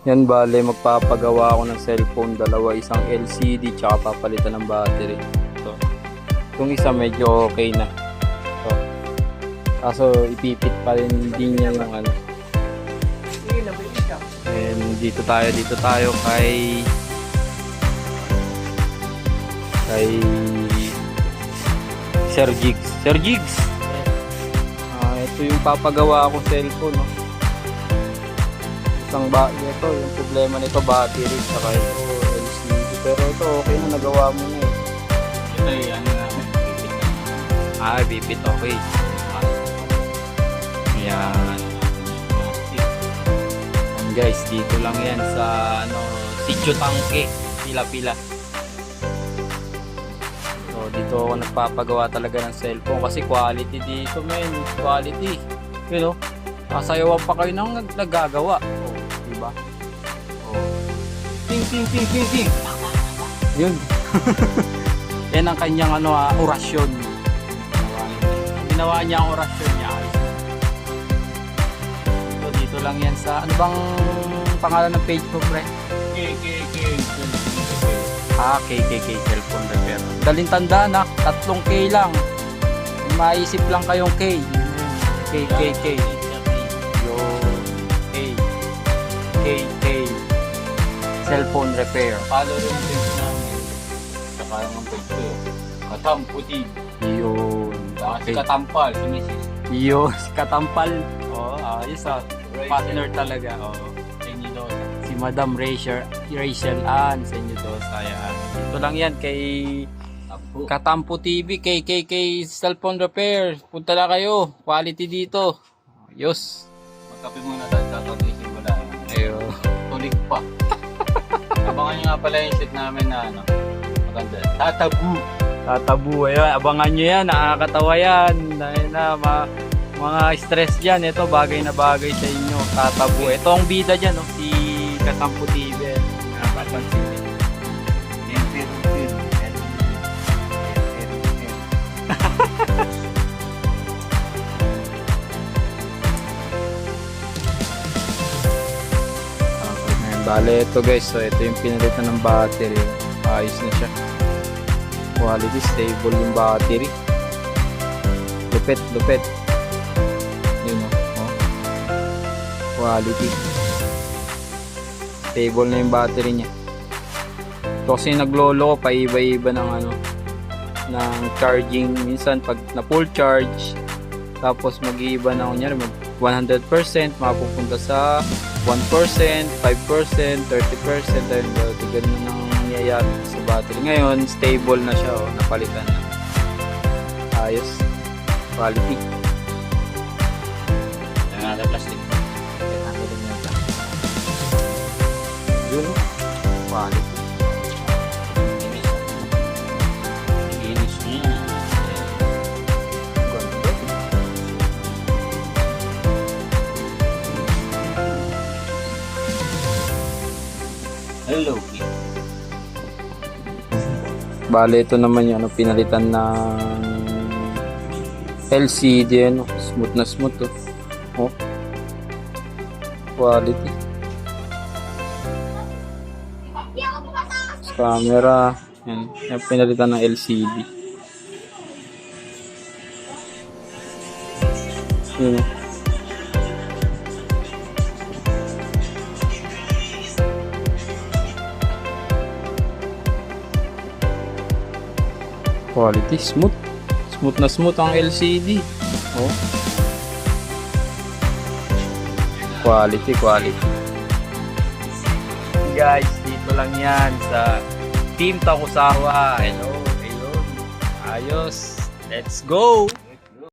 Yan bale, magpapagawa ako ng cellphone, dalawa, isang LCD tsaka papalitan ng battery. Ito. Itong isa medyo okay na. Ito. Kaso ipipit pa rin din niya yung ano. And dito tayo kay Sir Jigs. Sir Jigs! Ito yung papagawa akong cellphone, no? Ito yung problema nito, battery saka ito LCD, pero ito okay na, nagawa mo na eh. Ito yung ano namin, bipit na. Bipit, okay. Ayan. And guys, dito lang yan sa ano, Sitio Tangke, pila-pila. So dito ako nagpapagawa talaga ng cellphone kasi quality dito, men, quality. You know, kasayawan pa kayo nang nagagawa. Diba? Ting ting ting ting ting. Yun. Yan ang kanyang ano, orasyon. Ginawa niya ang orasyon niya. So dito lang yan sa ano bang pangalan ng page mo, pre? KKK. KKK cellphone repair. Daling tanda na, 3K lang. Maisip lang kayong K. KKK. KK cellphone repair. Follow rin yung page namin. Saka yung page ko. Katamputi. Yun. Si Katampal, si Mrs. Yun, si Katampal. Ayos partner talaga. Sa inyo doon. Si Madam Rachel Ann sa inyo doon. Ito lang yan kay Katampo TV, KKK cellphone repair. Punta na kayo. Quality dito. Ayos. Magkape muna tayo, tatagising mo lang. Ayun. Tulig pa. Abangan nyo nga pala yung shit namin na ano. Maganda. Tatabu. Ayun. Abangan nyo yan. Nakakatawa yan. Dahil na mga stress dyan. Ito bagay na bagay sa inyo. Tatabu. Ito ang bida dyan. No? Si Katampo TV. Napapansin nyo. Bale, ito guys, so ito yung pinalitan ng battery. Ayos na siya. Quality, stable yung battery. Lupet. Yun o. Quality. Stable na yung battery niya. Ito kasi naglolo ko, paiba-iba ng ano, ng charging. Minsan pag na full charge, tapos mag-iiba na kunyari mag 100%, mapupunta sa 1%, 5%, 30%, dahil ganun ang nangyayari sa battery. Ngayon, stable na siya, napalitan na. Ayos. Quality. Yan nga plastic. Yun. Quality. Inis niya. Hello. Bale, ito naman yung ano, pinalitan ng LCD, ano, smooth na smooth to. Quality. Camera, yan, yung pinalitan ng LCD. Yun. Quality, smooth na smooth ang LCD. Quality. Guys, dito lang yan sa Team Takusawa. Hello, ayun. Ayos. Let's go.